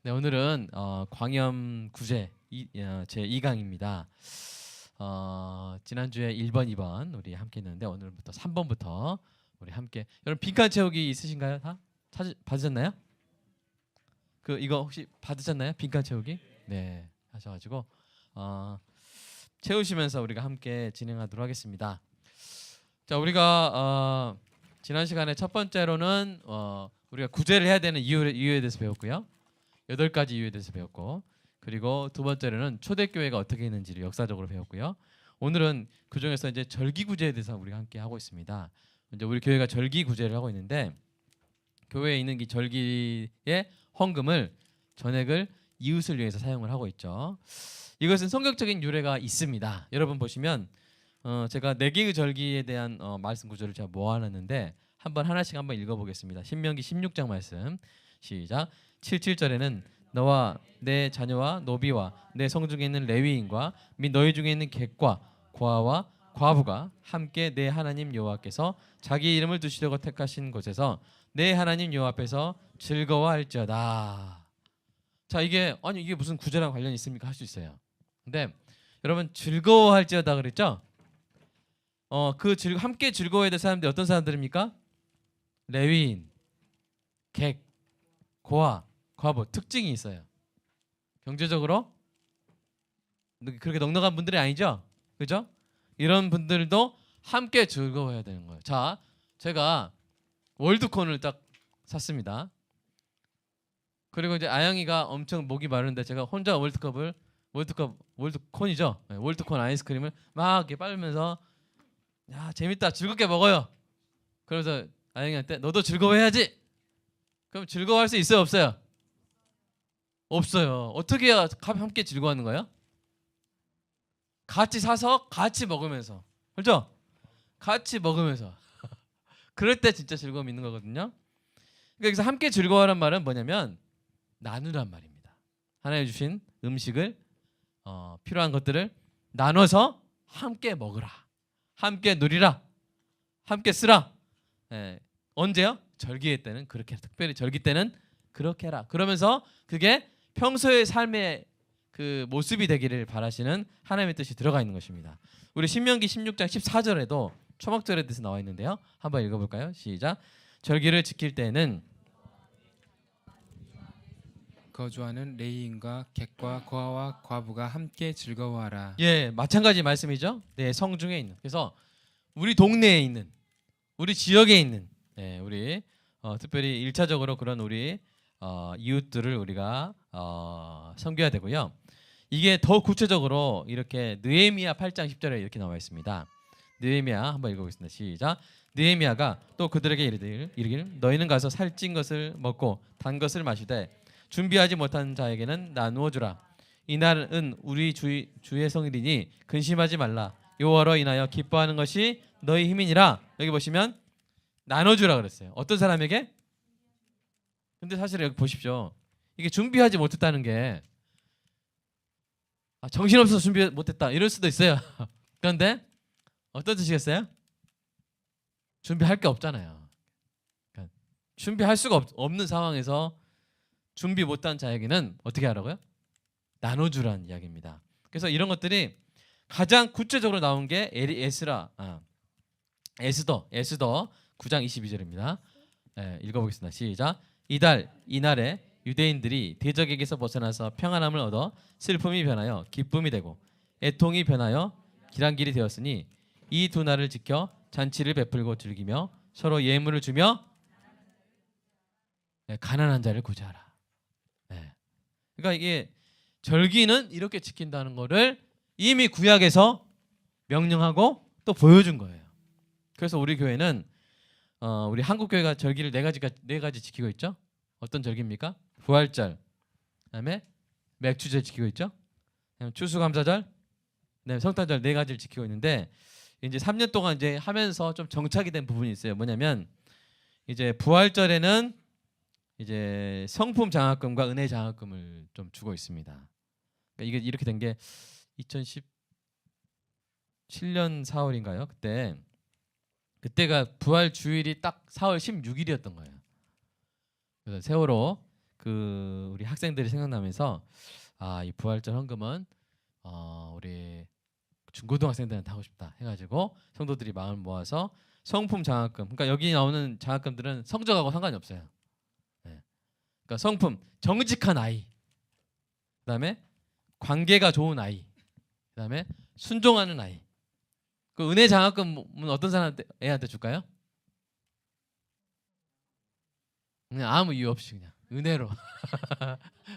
네, 오늘은 광염 구제 제 2강입니다. 지난주에 1번, 2번 우리 함께 했는데 오늘부터 3번부터 우리 함께. 여러분 빈칸 채우기 있으신가요? 다 받으셨나요? 그 이거 혹시 받으셨나요? 빈칸 채우기? 네, 하셔가지고 채우시면서 우리가 함께 진행하도록 하겠습니다. 자, 우리가 지난 시간에 첫 번째로는 우리가 구제를 해야 되는 이유에 대해서 배웠고요. 8가지 이유에 대해서 배웠고, 그리고 두 번째로는 초대교회가 어떻게 있는지를 역사적으로 배웠고요. 오늘은 그 중에서 이제 절기구제에 대해서 우리가 함께 하고 있습니다. 이제 우리 교회가 절기구제를 하고 있는데, 교회에 있는 이 절기의 헌금을 전액을 이웃을 위해서 사용을 하고 있죠. 이것은 성경적인 유래가 있습니다. 여러분 보시면 제가 4개의 절기에 대한 말씀 구절을 제가 모아놨는데 한번 하나씩 한번 읽어보겠습니다. 신명기 16장 말씀 시작. 7절에는 너와 내 자녀와 노비와 내 성중에 있는 레위인과 및 너희 중에 있는 객과 고아와 과부가 함께 내 하나님 여호와께서 자기 이름을 두시려고 택하신 곳에서 내 하나님 여호와 앞에서 즐거워할지어다. 자, 이게 무슨 구제랑 관련이 있습니까? 할 수 있어요. 근데 여러분 즐거워할지어다 그랬죠? 함께 즐거워해야 될 사람들이 어떤 사람들입니까? 레위인, 객, 고아, 과부. 특징이 있어요. 경제적으로 그렇게 넉넉한 분들이 아니죠, 그죠? 이런 분들도 함께 즐거워해야 되는 거예요. 자, 제가 월드콘을 딱 샀습니다. 그리고 이제 아영이가 엄청 목이 마른데 제가 혼자 월드콘이죠. 네, 월드콘 아이스크림을 막 이렇게 빨면서 야 재밌다, 즐겁게 먹어요. 그래서 아영이한테 너도 즐거워해야지. 그럼 즐거워할 수 있어요, 없어요? 없어요. 어떻게 해야 함께 즐거워하는 거예요? 같이 사서 같이 먹으면서, 그렇죠? 같이 먹으면서 그럴 때 진짜 즐거움이 있는 거거든요. 그러니까 여기서 함께 즐거워하는 말은 뭐냐면 나누란 말입니다. 하나님 주신 음식을 필요한 것들을 나눠서 함께 먹으라, 함께 누리라, 함께 쓰라. 예. 언제요? 절기의 때는 그렇게, 특별히 절기 때는 그렇게 해라. 그러면서 그게 평소의 삶의 그 모습이 되기를 바라시는 하나님의 뜻이 들어가 있는 것입니다. 우리 신명기 16장 14절에도 초막절에 대해서 나와 있는데요. 한번 읽어볼까요? 시작. 절기를 지킬 때는 거주하는 레위인과 객과 고아와 과부가 함께 즐거워하라. 예, 마찬가지 말씀이죠. 네, 성중에 있는. 그래서 우리 동네에 있는, 우리 지역에 있는, 우리 특별히 1차적으로 그런 우리 이웃들을 우리가 섬겨야 되고요. 이게 더 구체적으로 이렇게 느헤미야 8장 10절에 이렇게 나와 있습니다. 느헤미야 한번 읽어보겠습니다. 시작. 느헤미야가 또 그들에게 이르길 너희는 가서 살찐 것을 먹고 단 것을 마시되 준비하지 못한 자에게는 나누어 주라. 이날은 우리 주의 성일이니 근심하지 말라. 여호와로 인하여 기뻐하는 것이 너희 힘이니라. 여기 보시면 나눠주라 그랬어요. 어떤 사람에게? 근데 사실 여기 보십시오. 이게 준비하지 못했다는 게 정신없어서 준비 못했다 이럴 수도 있어요. 그런데 어떤 뜻이겠어요? 준비할 게 없잖아요. 그러니까 준비할 수가 없는 상황에서 준비 못한 자에게는 어떻게 하라고요? 나눠주라는 이야기입니다. 그래서 이런 것들이 가장 구체적으로 나온 게 에스더 9장 22절입니다. 읽어보겠습니다. 시작. 이날에 유대인들이 대적에게서 벗어나서 평안함을 얻어 슬픔이 변하여 기쁨이 되고 애통이 변하여 기란길이 되었으니 이 두 날을 지켜 잔치를 베풀고 즐기며 서로 예물을 주며 가난한 자를 구제하라. 그러니까 이게 절기는 이렇게 지킨다는 것을 이미 구약에서 명령하고 또 보여준 거예요. 그래서 우리 교회는 우리 한국 교회가 절기를 네 가지 지키고 있죠. 어떤 절기입니까? 부활절, 그다음에 맥주절 지키고 있죠. 추수감사절, 그다음에 성탄절 4가지를 지키고 있는데 이제 3년 동안 이제 하면서 좀 정착이 된 부분이 있어요. 뭐냐면 이제 부활절에는 이제 성품 장학금과 은혜 장학금을 좀 주고 있습니다. 그러니까 이게 이렇게 된 게 2017년 4월인가요? 그때가 부활 주일이 딱 4월 16일이었던 거예요. 그래서 세월호 우리 학생들이 생각나면서 이 부활절 헌금은 우리 중고등학생들한테 하고 싶다 해가지고 성도들이 마음을 모아서 성품 장학금. 그러니까 여기 나오는 장학금들은 성적하고 상관이 없어요. 네. 그러니까 성품, 정직한 아이, 그다음에 관계가 좋은 아이, 그다음에 순종하는 아이. 그 은혜 장학금은 어떤 사람한테 애한테 줄까요? 그냥 아무 이유 없이 그냥 은혜로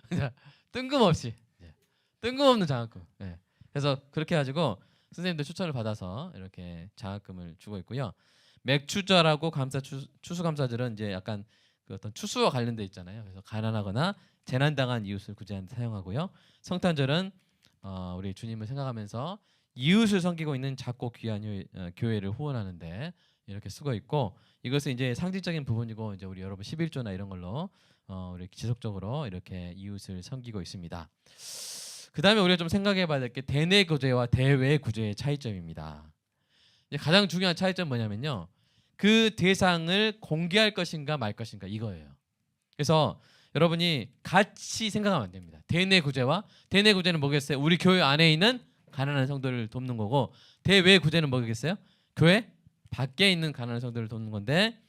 그냥 뜬금없이 뜬금없는 장학금. 네. 그래서 그렇게 해가지고 선생님들 추천을 받아서 이렇게 장학금을 주고 있고요. 맥추절하고 추수감사절은 이제 약간 그 어떤 추수와 관련돼 있잖아요. 그래서 가난하거나 재난당한 이웃을 구제하는 데 사용하고요. 성탄절은 우리 주님을 생각하면서 이웃을 섬기고 있는 작고 귀한 교회를 후원하는데 이렇게 쓰고 있고, 이것은 이제 상징적인 부분이고 이제 우리 여러분 11조나 이런 걸로 우리 지속적으로 이렇게 이웃을 섬기고 있습니다. 그 다음에 우리가 좀 생각해봐야 될 게 대내 구제와 대외 구제의 차이점입니다. 이제 가장 중요한 차이점 뭐냐면요, 그 대상을 공개할 것인가 말 것인가 이거예요. 그래서 여러분이 같이 생각하면 안 됩니다. 대내 구제는 뭐겠어요? 우리 교회 안에 있는 가난한 성도를 돕는 거고, 대외 구제는 뭐겠어요? 교회 밖에 있는 가난한 성도를 돕는 건데,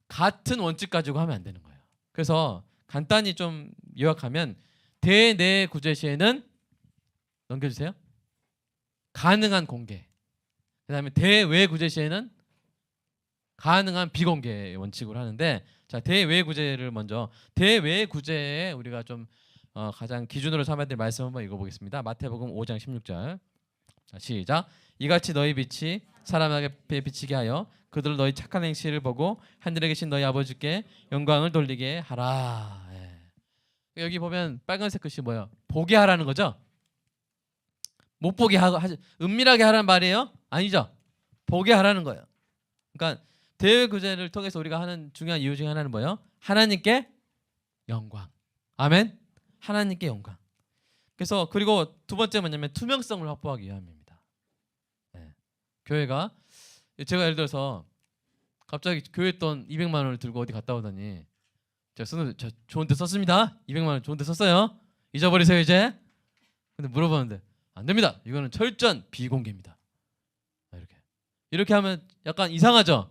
같은 원칙 가지고 하면 안 되는 거예요. 그래서 간단히 좀 요약하면 대내 구제 시에는 넘겨주세요. 가능한 공개. 그다음에 대외 구제 시에는 가능한 비공개 원칙으로 하는데, 자, 대외 구제를 먼저, 대외 구제에 우리가 좀 가장 기준으로 삼아야 될 말씀 한번 읽어보겠습니다. 마태복음 5장 16절. 자, 시작. 이같이 너희 빛이 사람 앞에 비치게 하여 그들 너희 착한 행실을 보고 하늘에 계신 너희 아버지께 영광을 돌리게 하라. 예. 여기 보면 빨간색 글씨 뭐예요? 보게 하라는 거죠? 못 보게 하고 은밀하게 하라는 말이에요? 아니죠. 보게 하라는 거예요. 그러니까 대외 구제를 통해서 우리가 하는 중요한 이유 중에 하나는 뭐예요? 하나님께 영광. 아멘. 하나님께 영광. 그래서 그리고 두 번째 뭐냐면 투명성을 확보하기 위함입니다. 네. 교회가, 제가 예를 들어서 갑자기 교회 돈 200만 원을 들고 어디 갔다 오더니 저 좋은 데 썼습니다. 200만 원 좋은 데 썼어요. 잊어버리세요 이제. 근데 물어보는데 안 됩니다. 이거는 철저한 비공개입니다. 이렇게 하면 약간 이상하죠.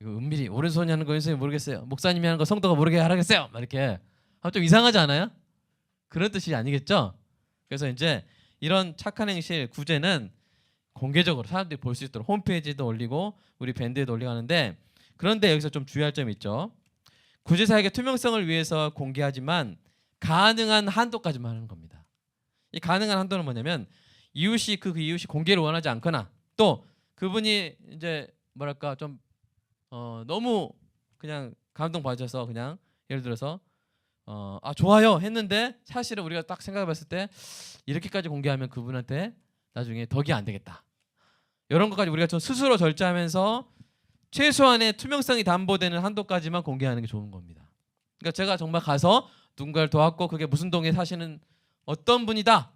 이거 은밀히 오른손이 하는 거 왼손이 모르겠어요. 목사님이 하는 거 성도가 모르게 하라겠어요. 막 이렇게 하면 좀 이상하지 않아요? 그런 뜻이 아니겠죠. 그래서 이제 이런 착한 행실 구제는 공개적으로 사람들이 볼 수 있도록 홈페이지도 올리고 우리 밴드에도 올려가는데, 그런데 여기서 좀 주의할 점이 있죠. 구제사에게 투명성을 위해서 공개하지만 가능한 한도까지만 하는 겁니다. 이 가능한 한도는 뭐냐면 이웃이 그 이웃이 공개를 원하지 않거나, 또 그분이 이제 뭐랄까 좀 너무 그냥 감동받아서 그냥 예를 들어서 좋아요 했는데 사실은 우리가 딱 생각해봤을 때 이렇게까지 공개하면 그분한테 나중에 덕이 안 되겠다, 이런 것까지 우리가 좀 스스로 절제하면서 최소한의 투명성이 담보되는 한도까지만 공개하는 게 좋은 겁니다. 그러니까 제가 정말 가서 누군가를 도왔고 그게 무슨 동에 사시는 어떤 분이다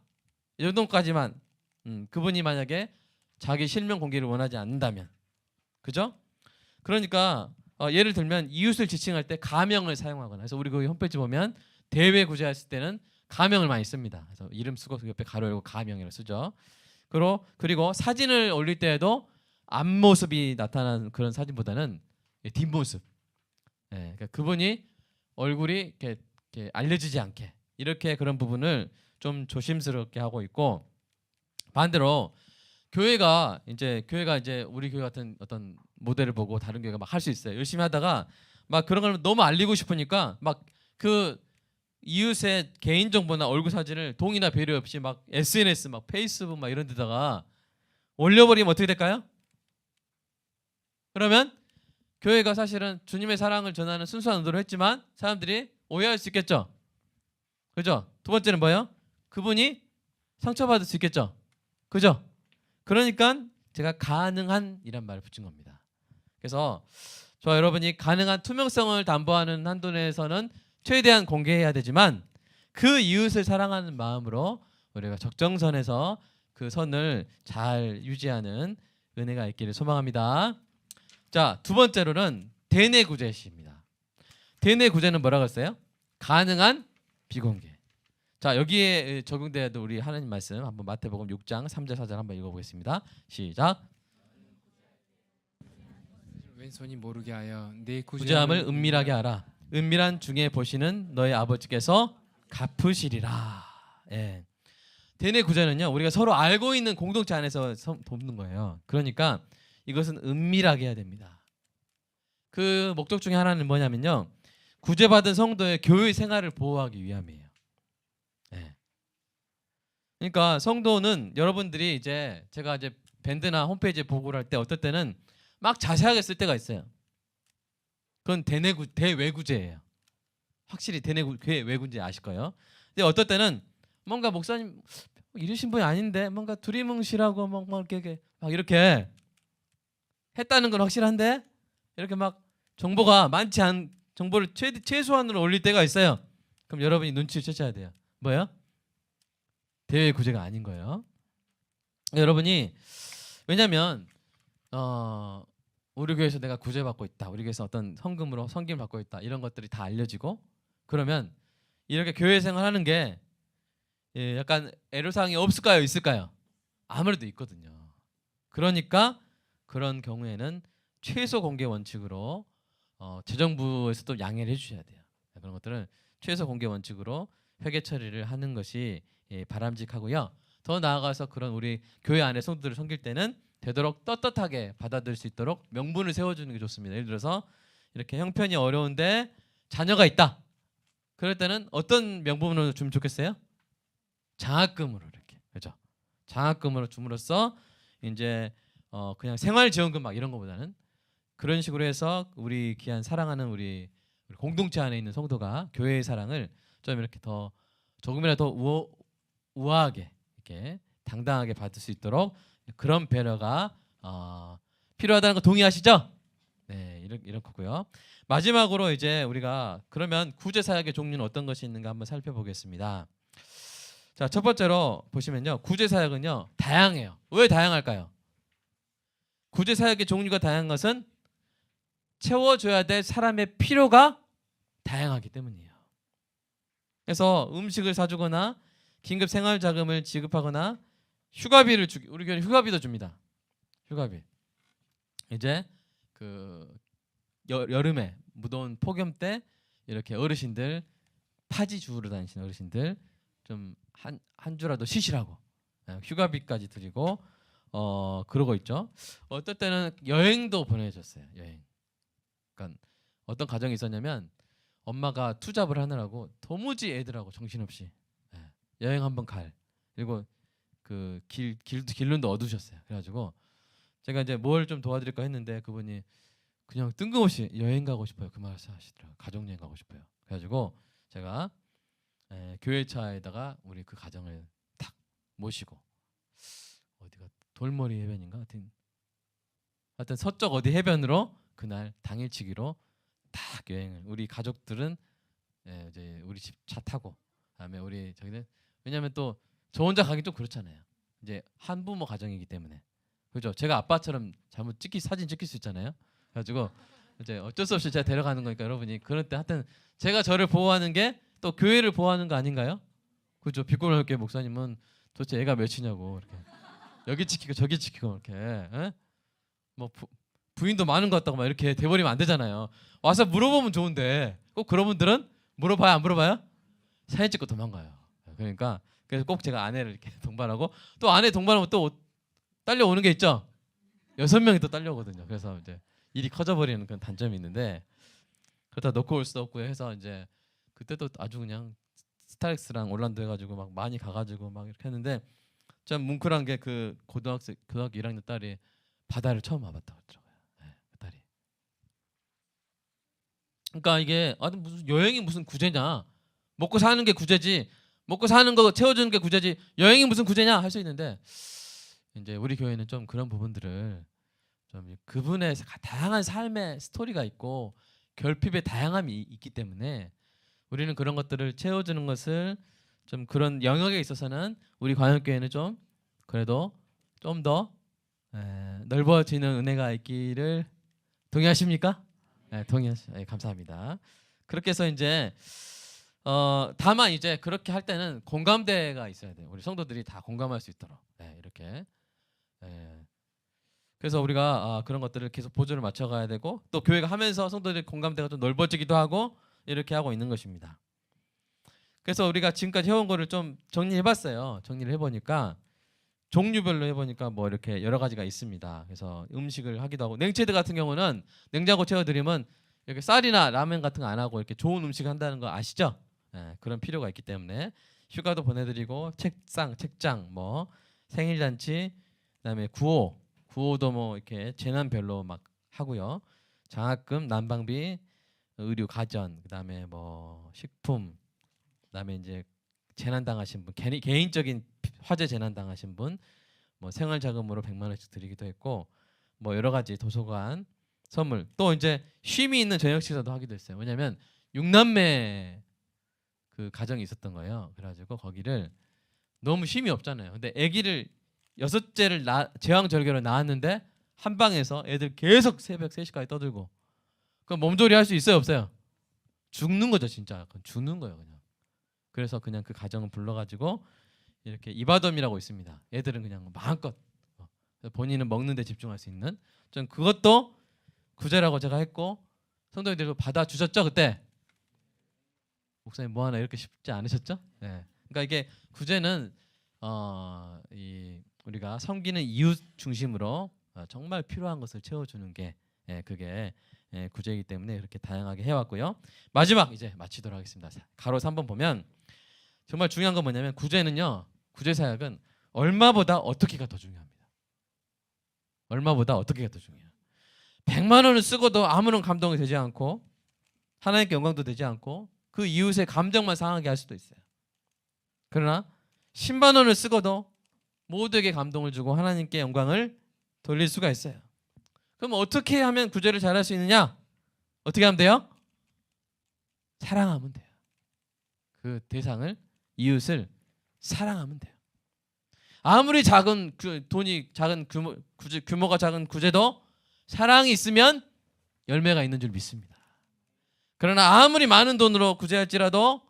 이 정도까지만, 그분이 만약에 자기 실명 공개를 원하지 않는다면, 그죠? 그러니까 예를 들면 이웃을 지칭할 때 가명을 사용하거나, 그래서 우리 거기 홈페이지 보면 대외 구제했을 때는 가명을 많이 씁니다. 그래서 이름 쓰고 그 옆에 가로 열고 가명이라고 쓰죠. 그리고 사진을 올릴 때에도 앞모습이 나타나는 그런 사진보다는 뒷모습. 그러니까 그분이 얼굴이 이렇게 알려지지 않게 이렇게 그런 부분을 좀 조심스럽게 하고 있고, 반대로 교회가 이제 우리 교회 같은 어떤 모델을 보고 다른 교회가 막 할 수 있어요. 열심히 하다가 막 그런 걸 너무 알리고 싶으니까 막 그 이웃의 개인 정보나 얼굴 사진을 동의나 배려 없이 막 SNS 막 페이스북 막 이런 데다가 올려버리면 어떻게 될까요? 그러면 교회가 사실은 주님의 사랑을 전하는 순수한 의도로 했지만 사람들이 오해할 수 있겠죠. 그죠? 두 번째는 뭐예요? 그분이 상처받을 수 있겠죠. 그죠? 그러니까 제가 가능한 이란 말을 붙인 겁니다. 그래서 저와 여러분이 가능한 투명성을 담보하는 한도 내에서는 최대한 공개해야 되지만, 그 이웃을 사랑하는 마음으로 우리가 적정선에서 그 선을 잘 유지하는 은혜가 있기를 소망합니다. 자, 두 번째로는 대내 구제시입니다. 대내 구제는 뭐라고 했어요? 가능한 비공개. 자, 여기에 적용돼야 우리 하나님 말씀 한번 마태복음 6장 3절 4절 한번 읽어보겠습니다. 시작. 왼손이 모르게 하여 내 구제함을 은밀하게 하라. 은밀한 중에 보시는 너의 아버지께서 갚으시리라. 예. 대내 구제는요, 우리가 서로 알고 있는 공동체 안에서 돕는 거예요. 그러니까 이것은 은밀하게 해야 됩니다. 그 목적 중에 하나는 뭐냐면요, 구제받은 성도의 교회 생활을 보호하기 위함이에요. 예. 그러니까 성도는 여러분들이 이제 제가 이제 밴드나 홈페이지에 보고를 할 때 어떨 때는 막 자세하게 쓸 때가 있어요. 그건 대외구제예요. 확실히 대외구제 아실 거예요. 근데 어떨 때는 뭔가 목사님 이러신 분이 아닌데 뭔가 두리뭉실하고 막 이렇게 했다는 건 확실한데 이렇게 막 정보가 많지 않은 정보를 최소한으로 올릴 때가 있어요. 그럼 여러분이 눈치를 채셔야 돼요. 뭐예요? 대외구제가 아닌 거예요. 여러분이 왜냐면 우리 교회에서 내가 구제받고 있다, 우리 교회에서 어떤 성금으로 섬김을 받고 있다, 이런 것들이 다 알려지고 그러면 이렇게 교회 생활하는 게 약간 애로사항이 없을까요? 있을까요? 아무래도 있거든요. 그러니까 그런 경우에는 최소 공개 원칙으로 재정부에서도 양해를 해주셔야 돼요. 그런 것들은 최소 공개 원칙으로 회계 처리를 하는 것이 바람직하고요. 더 나아가서 그런 우리 교회 안에 성도들을 섬길 때는 되도록 떳떳하게 받아들일 수 있도록 명분을 세워주는 게 좋습니다. 예를 들어서 이렇게 형편이 어려운데 자녀가 있다. 그럴 때는 어떤 명분으로 주면 좋겠어요? 장학금으로 이렇게, 그죠? 장학금으로 줌으로써 이제 그냥 생활지원금 막 이런 거보다는 그런 식으로 해서 우리 귀한 사랑하는 우리 공동체 안에 있는 성도가 교회의 사랑을 좀 이렇게 더 조금이라도 더 우아하게 이렇게 당당하게 받을 수 있도록 그런 배려가 필요하다는 거 동의하시죠? 네, 이런 거고요. 마지막으로 이제 우리가 그러면 구제 사역의 종류는 어떤 것이 있는가 한번 살펴보겠습니다. 자, 첫 번째로 보시면요, 구제 사역은요 다양해요. 왜 다양할까요? 구제 사역의 종류가 다양한 것은 채워줘야 될 사람의 필요가 다양하기 때문이에요. 그래서 음식을 사주거나 긴급 생활 자금을 지급하거나 휴가비를 우리 교회는 휴가비도 줍니다. 휴가비. 이제 그 여름에 무더운 폭염 때 이렇게 어르신들 파지 주우러 다니시는 어르신들 좀 한 주라도 쉬시라고 휴가비까지 드리고 그러고 있죠. 어떨 때는 여행도 보내줬어요. 여행. 그러니까 어떤 가정이 있었냐면 엄마가 투잡을 하느라고 도무지 애들하고 정신없이 여행 한번 그리고 그 길눈도 어두셨어요. 그래가지고 제가 이제 뭘 좀 도와드릴까 했는데 그분이 그냥 뜬금없이 여행 가고 싶어요. 그 말을 하시더라고요. 가족여행 가고 싶어요. 그래가지고 제가 교회차에다가 우리 그 가정을 딱 모시고 어디가 돌머리 해변인가 하여튼 서쪽 어디 해변으로 그날 당일치기로 딱 여행을 우리 가족들은 이제 우리 집 차 타고 그다음에 우리 저기는 왜냐하면 또 저 혼자 가기 좀 그렇잖아요. 이제 한부모 가정이기 때문에 그죠? 제가 아빠처럼 잘못 사진 찍힐 수 있잖아요. 그래가지고 이제 어쩔 수 없이 제가 데려가는 거니까 여러분이 그럴 때 하여튼 제가 저를 보호하는 게 또 교회를 보호하는 거 아닌가요? 그죠? 빛골교회 목사님은 도대체 애가 몇이냐고 이렇게 여기 지키고 저기 지키고 이렇게 뭐 부인도 많은 것 같다고 막 이렇게 돼버리면 안 되잖아요. 와서 물어보면 좋은데 꼭 그런 분들은 물어봐요 안 물어봐요? 사진 찍고 도망가요. 그러니까 그래서 꼭 제가 아내를 이렇게 동반하고 또 아내 동반하면 또 딸려오는 게 있죠. 6명이 또 딸려오거든요. 그래서 이제 일이 커져버리는 그런 단점이 있는데 그렇다 놓고 올 수 없고 해서 이제 그때도 아주 그냥 스타렉스랑 올란도 해가지고 막 많이 가가지고 막 이렇게 했는데 참 뭉클한 게 그 고등학교 1학년 딸이 바다를 처음 와봤다고 하더라고요. 그 딸이. 그러니까 이게 무슨 여행이 무슨 구제냐? 먹고 사는 게 구제지. 먹고 사는 거 채워주는 게 구제지. 여행이 무슨 구제냐 할 수 있는데 이제 우리 교회는 좀 그런 부분들을 좀 그분의 다양한 삶의 스토리가 있고 결핍의 다양함이 있기 때문에 우리는 그런 것들을 채워주는 것을 좀 그런 영역에 있어서는 우리 광역교회는 좀 그래도 좀 더 넓어지는 은혜가 있기를 동의하십니까? 동의하시. 감사합니다. 그렇게 해서 이제 다만 이제 그렇게 할 때는 공감대가 있어야 돼요. 우리 성도들이 다 공감할 수 있도록. 네, 이렇게. 네. 그래서 우리가 그런 것들을 계속 보조를 맞춰가야 되고 또 교회가 하면서 성도들의 공감대가 좀 넓어지기도 하고 이렇게 하고 있는 것입니다. 그래서 우리가 지금까지 해온 거를 좀 정리해봤어요. 정리를 해보니까 종류별로 해보니까 뭐 이렇게 여러 가지가 있습니다. 그래서 음식을 하기도 하고 냉채드 같은 경우는 냉장고 채워드리면 이렇게 쌀이나 라면 같은 거 안 하고 이렇게 좋은 음식 한다는 거 아시죠? 네, 그런 필요가 있기 때문에 휴가도 보내드리고 책장 뭐 생일잔치 그다음에 구호도 뭐 이렇게 재난별로 막 하고요. 장학금, 난방비, 의류, 가전, 그다음에 뭐 식품, 그다음에 이제 재난 당하신 분, 개인적인 화재 재난 당하신 분, 뭐 생활 자금으로 100만 원씩 드리기도 했고, 뭐 여러 가지 도서관 선물, 또 이제 쉼이 있는 저녁 식사도 하기도 했어요. 왜냐하면 6남매 그 가정이 있었던 거예요. 그래가지고 거기를 너무 쉼이 없잖아요. 근데 아기를 6째를 제왕절개로 낳았는데 한 방에서 애들 계속 새벽 3시까지 떠들고 그럼 몸조리 할 수 있어요 없어요? 죽는 거죠 진짜. 죽는 거예요 그냥. 그래서 그냥 그 가정을 불러가지고 이렇게 이바돔이라고 있습니다. 애들은 그냥 마음껏 본인은 먹는 데 집중할 수 있는 전 그것도 구제라고 제가 했고 성도님들 받아주셨죠 그때? 목사님 뭐 하나 이렇게 쉽지 않으셨죠? 네. 그러니까 이게 구제는 우리가 섬기는 이웃 중심으로 정말 필요한 것을 채워주는 게 그게 구제이기 때문에 이렇게 다양하게 해왔고요. 마지막 이제 마치도록 하겠습니다. 가로 3번 보면 정말 중요한 건 뭐냐면 구제는요. 구제 사역은 얼마보다 어떻게가 더 중요합니다. 얼마보다 어떻게가 더 중요해요. 100만 원을 쓰고도 아무런 감동이 되지 않고 하나님께 영광도 되지 않고 그 이웃의 감정만 상하게 할 수도 있어요. 그러나 10만 원을 쓰고도 모두에게 감동을 주고 하나님께 영광을 돌릴 수가 있어요. 그럼 어떻게 하면 구제를 잘할 수 있느냐? 어떻게 하면 돼요? 사랑하면 돼요. 그 대상을 이웃을 사랑하면 돼요. 아무리 작은 돈이 작은 규모가 작은 구제도 사랑이 있으면 열매가 있는 줄 믿습니다. 그러나 아무리 많은 돈으로 구제할지라도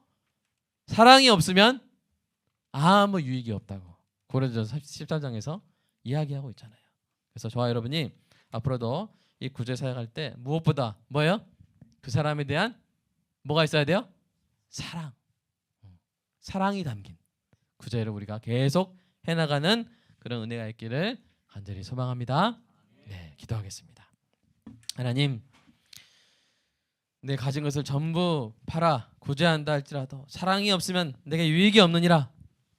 사랑이 없으면 아무 유익이 없다고 고린도전서 13장에서 이야기하고 있잖아요. 그래서 저와 여러분이 앞으로도 이 구제 사역할 때 무엇보다 뭐예요? 그 사람에 대한 뭐가 있어야 돼요? 사랑이 담긴 구제를 우리가 계속 해나가는 그런 은혜가 있기를 간절히 소망합니다. 네, 기도하겠습니다. 하나님, 내 가진 것을 전부 팔아 구제한다 할지라도 사랑이 없으면 내게 유익이 없느니라.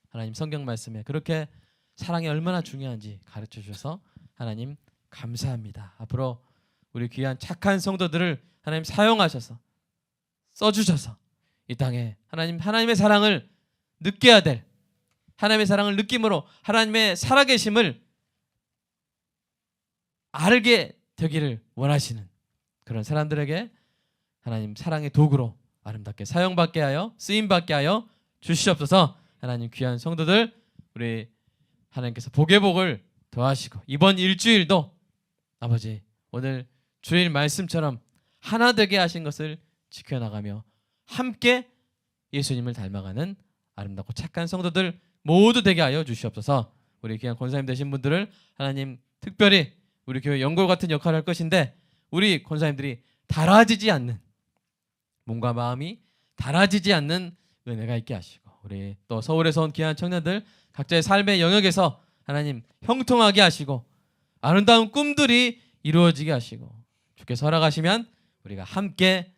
하나님 성경 말씀에 그렇게 사랑이 얼마나 중요한지 가르쳐 주셔서 하나님 감사합니다. 앞으로 우리 귀한 착한 성도들을 하나님 사용하셔서 써주셔서 이 땅에 하나님의 사랑을 느껴야 될 하나님의 사랑을 느낌으로 하나님의 살아계심을 알게 되기를 원하시는 그런 사람들에게 하나님 사랑의 도구로 아름답게 사용받게 하여 쓰임받게 하여 주시옵소서. 하나님 귀한 성도들 우리 하나님께서 복의 복을 더하시고 이번 일주일도 아버지 오늘 주일 말씀처럼 하나 되게 하신 것을 지켜나가며 함께 예수님을 닮아가는 아름답고 착한 성도들 모두 되게 하여 주시옵소서. 우리 귀한 권사님 되신 분들을 하나님 특별히 우리 교회 연골 같은 역할을 할 것인데 우리 권사님들이 달아지지 않는 몸과 마음이 달아지지 않는 은혜가 있게 하시고 우리 또 서울에서 온 귀한 청년들 각자의 삶의 영역에서 하나님 형통하게 하시고 아름다운 꿈들이 이루어지게 하시고 주께서 허락하시면 우리가 함께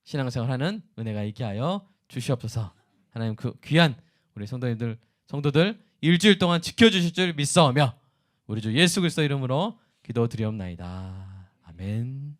신앙생활하는 은혜가 있게 하여 주시옵소서. 하나님 그 귀한 우리 성도들 일주일 동안 지켜주실 줄 믿사오며 우리 주 예수 그리스도 이름으로 기도드리옵나이다. 아멘.